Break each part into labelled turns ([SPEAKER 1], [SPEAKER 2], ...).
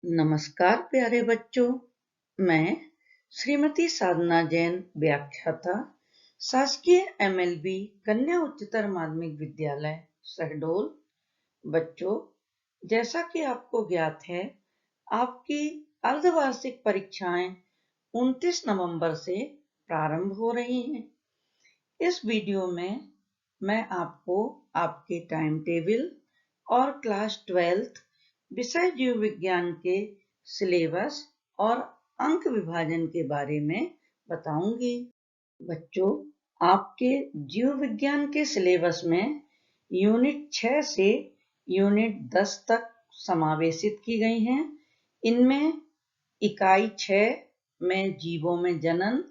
[SPEAKER 1] नमस्कार प्यारे बच्चों, मैं श्रीमती साधना जैन, व्याख्याता, शासकीय MLB कन्या उच्चतर माध्यमिक विद्यालय शहडोल। बच्चों, जैसा कि आपको ज्ञात है, आपकी अर्धवार्षिक परीक्षाएं 29 नवंबर से प्रारंभ हो रही हैं। इस वीडियो में मैं आपको आपके टाइम टेबल और क्लास 12th विषय जीव विज्ञान के सिलेबस और अंक विभाजन के बारे में बताऊंगी। बच्चों, आपके जीव विज्ञान के सिलेबस में यूनिट 6 से यूनिट 10 तक समावेशित की गई हैं। इनमें इकाई 6 में जीवों में जनन,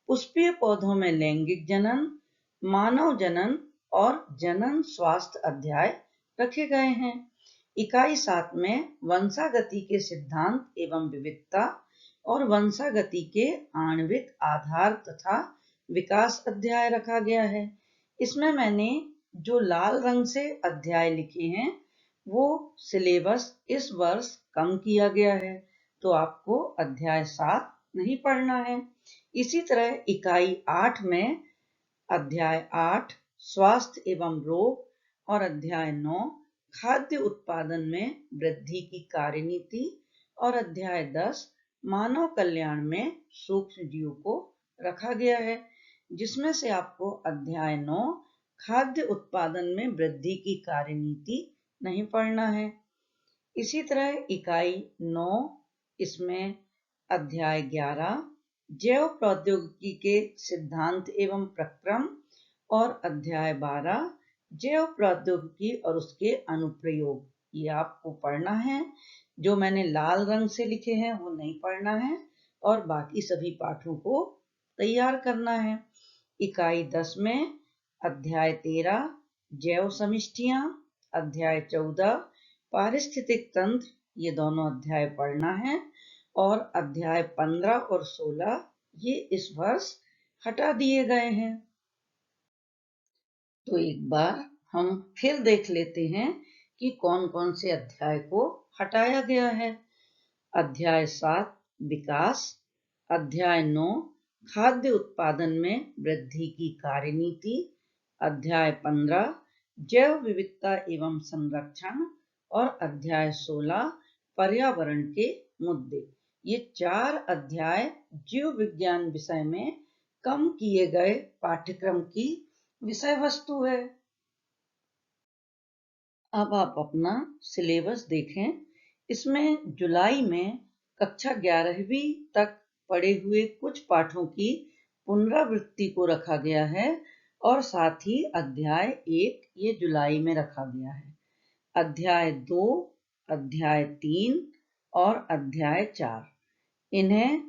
[SPEAKER 1] पुष्पीय पौधों में लैंगिक जनन, मानव जनन और जनन स्वास्थ्य अध्याय रखे गए हैं। इकाई 7 में वंशागति के सिद्धांत एवं विविधता और वंशागति के आणविक आधार तथा विकास अध्याय रखा गया है। इसमें मैंने जो लाल रंग से अध्याय लिखे हैं वो सिलेबस इस वर्ष कम किया गया है, तो आपको अध्याय 7 नहीं पढ़ना है। इसी तरह इकाई 8 में अध्याय 8 स्वास्थ्य एवं रोग और अध्याय 9 खाद्य उत्पादन में वृद्धि की कार्यनीति और अध्याय 10 मानव कल्याण में सूक्ष्म जीव को रखा गया है, जिसमें से आपको अध्याय 9 खाद्य उत्पादन में वृद्धि की कार्यनीति नहीं पढ़ना है। इसी तरह इकाई 9 इसमें अध्याय 11 जैव प्रौद्योगिकी के सिद्धांत एवं प्रक्रम और अध्याय 12 जैव प्रौद्योगिकी और उसके अनुप्रयोग, ये आपको पढ़ना है। जो मैंने लाल रंग से लिखे हैं वो नहीं पढ़ना है और बाकी सभी पाठों को तैयार करना है। इकाई 10 में अध्याय 13 जैव समिष्टियां, अध्याय 14 पारिस्थितिक तंत्र, ये दोनों अध्याय पढ़ना है और अध्याय 15 और 16 ये इस वर्ष हटा दिए गए हैं। तो एक बार हम फिर देख लेते हैं कि कौन कौन से अध्याय को हटाया गया है। अध्याय 7 विकास, अध्याय 9 खाद्य उत्पादन में वृद्धि की कार्यनीति, अध्याय 15 जैव विविधता एवं संरक्षण और अध्याय 16 पर्यावरण के मुद्दे। ये 4 अध्याय जीव विज्ञान विषय में कम किए गए पाठ्यक्रम की विषय वस्तु है। अब आप अपना सिलेबस देखें। इसमें जुलाई में कक्षा 11वीं तक पढ़े हुए कुछ पाठों की पुनरावृत्ति को रखा गया है और साथ ही अध्याय 1 ये जुलाई में रखा गया है। अध्याय 2, अध्याय 3 और अध्याय 4 इन्हें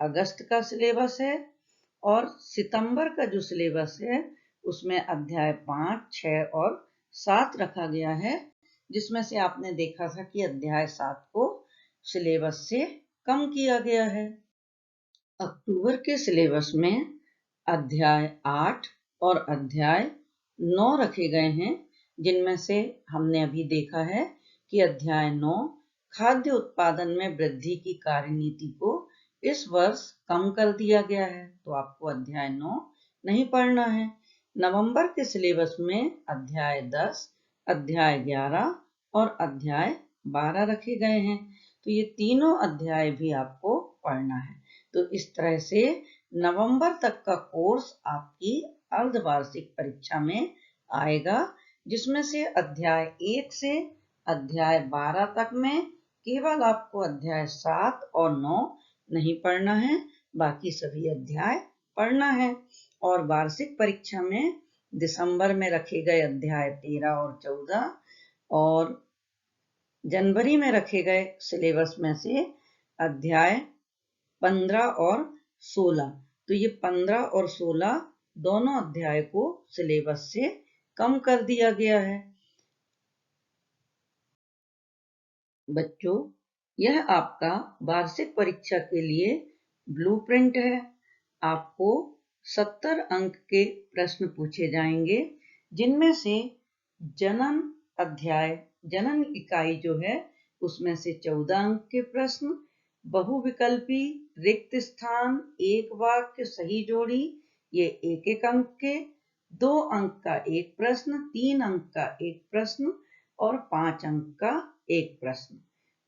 [SPEAKER 1] अगस्त का सिलेबस है और सितंबर का जो सिलेबस है उसमें अध्याय 5, 6 और 7 रखा गया है, जिसमें से आपने देखा था कि अध्याय 7 को सिलेबस से कम किया गया है। अक्टूबर के सिलेबस में अध्याय 8 और अध्याय 9 रखे गए हैं, जिनमें से हमने अभी देखा है कि अध्याय 9 खाद्य उत्पादन में वृद्धि की कार्यनीति को इस वर्ष कम कर दिया गया है, तो आपको अध्याय 9 नहीं पढ़ना है। नवंबर के सिलेबस में अध्याय 10, अध्याय 11 और अध्याय 12 रखे गए हैं, तो ये तीनों अध्याय भी आपको पढ़ना है। तो इस तरह से नवंबर तक का कोर्स आपकी अर्धवार्षिक परीक्षा में आएगा, जिसमें से अध्याय 1 से अध्याय 12 तक में केवल आपको अध्याय 7 और 9 नहीं पढ़ना है, बाकी सभी अध्याय पढ़ना है। और वार्षिक परीक्षा में दिसंबर में रखे गए अध्याय 13 और 14 और जनवरी में रखे गए सिलेबस में से अध्याय 15 और 16, तो ये 15 और 16 दोनों अध्याय को सिलेबस से कम कर दिया गया है। बच्चों, यह आपका वार्षिक परीक्षा के लिए ब्लूप्रिंट है। आपको 70 अंक के प्रश्न पूछे जाएंगे, जिनमें से जनन अध्याय, जनन इकाई जो है उसमें से 14 अंक के प्रश्न, बहुविकल्पी, रिक्त स्थान, एक वाक्य, सही जोड़ी, ये एक एक अंक के, 2 अंक का एक प्रश्न, 3 अंक का एक प्रश्न और 5 अंक का एक प्रश्न।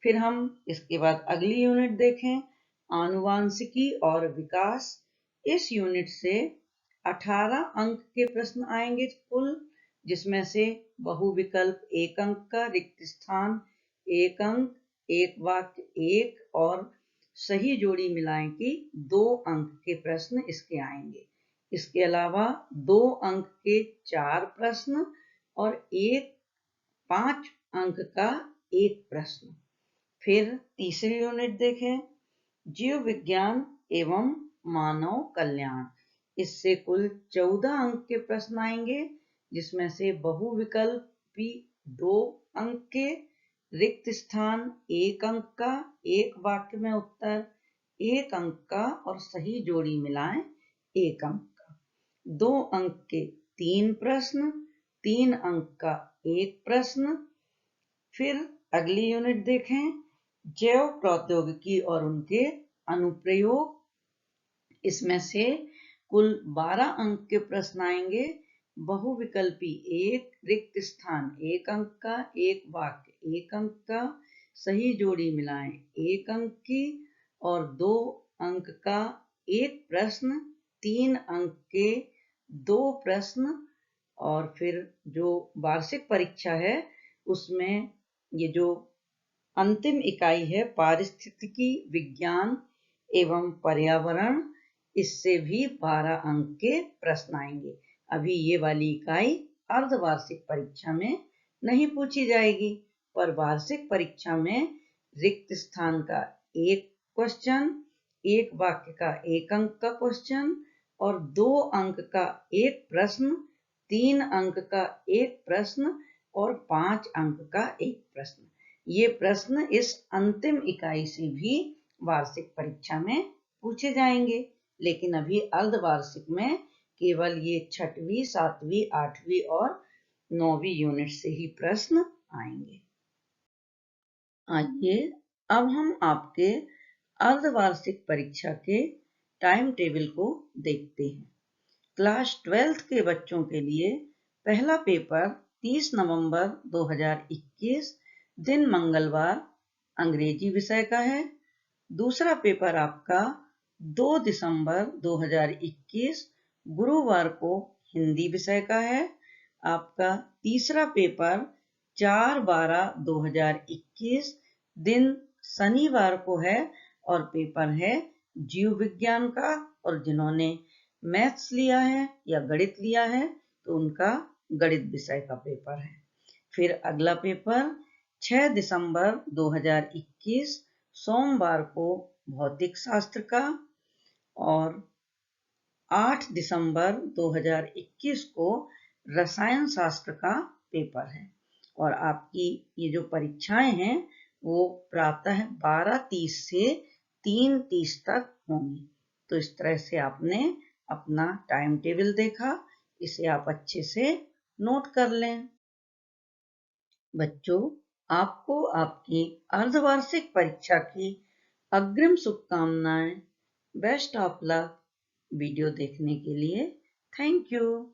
[SPEAKER 1] फिर हम इसके बाद अगली यूनिट देखें, आनुवांशिकी और विकास। इस यूनिट से 18 अंक के प्रश्न आएंगे कुल, जिसमें से बहुविकल्प 1 अंक का, रिक्त स्थान 1 अंक, एक वाक्य 1 और सही जोड़ी मिलाएं कि 2 अंक के प्रश्न इसके आएंगे। इसके अलावा 2 अंक के 4 प्रश्न और 5 अंक का एक प्रश्न। फिर तीसरी यूनिट देखें, जीव विज्ञान एवं मानव कल्याण। इससे कुल 14 अंक के प्रश्न आएंगे, जिसमें से बहुविकल्पी 2 अंक के, रिक्त स्थान 1 अंक का, एक वाक्य में उत्तर 1 अंक का और सही जोड़ी मिलाएं 1 अंक का, 2 अंक के 3 प्रश्न, 3 अंक का एक प्रश्न। फिर अगली यूनिट देखें, जैव प्रौद्योगिकी और उनके अनुप्रयोग। इसमें से कुल 12 अंक के प्रश्न आएंगे, बहुविकल्पी 1, रिक्त स्थान 1 अंक का, एक वाक्य 1 अंक का, सही जोड़ी मिलाएं 1 अंक की और 2 अंक का एक प्रश्न, 3 अंक के 2 प्रश्न। और फिर जो वार्षिक परीक्षा है उसमें ये जो अंतिम इकाई है पारिस्थितिकी विज्ञान एवं पर्यावरण, इससे भी 12 अंक के प्रश्न आएंगे। अभी ये वाली इकाई अर्धवार्षिक परीक्षा में नहीं पूछी जाएगी, पर वार्षिक परीक्षा में रिक्त स्थान का एक क्वेश्चन, एक वाक्य का 1 अंक का क्वेश्चन और 2 अंक का एक प्रश्न, 3 अंक का एक प्रश्न और 5 अंक का एक प्रश्न। ये प्रश्न इस अंतिम इकाई से भी वार्षिक परीक्षा में पूछे जाएंगे, लेकिन अभी अर्धवार्षिक में केवल ये 6वीं, 7वीं, 8वीं और 9वीं यूनिट से ही प्रश्न आएंगे। आइए अब हम आपके अर्धवार्षिक परीक्षा के टाइम टेबल को देखते हैं। क्लास 12th के बच्चों के लिए पहला पेपर 30 नवंबर 2021 दिन मंगलवार अंग्रेजी विषय का है। दूसरा पेपर आपका 2 दिसंबर 2021 गुरुवार को हिंदी विषय का है। आपका तीसरा पेपर 4/12/2021 दिन शनिवार को है और पेपर है जीव विज्ञान का, और जिन्होंने मैथ्स लिया है या गणित लिया है तो उनका गणित विषय का पेपर है। फिर अगला पेपर 6 दिसंबर 2021 सोमवार को भौतिक शास्त्र का और 8 दिसंबर 2021 को रसायन शास्त्र का पेपर है। और आपकी ये जो परीक्षाएं हैं वो प्रातः 12:30 से 3:30 तक होंगी। तो इस तरह से आपने अपना टाइम टेबल देखा, इसे आप अच्छे से नोट कर लें। बच्चों, आपको आपकी अर्धवार्षिक परीक्षा की अग्रिम शुभकामनाएं। Best of luck. वीडियो देखने के लिए थैंक यू।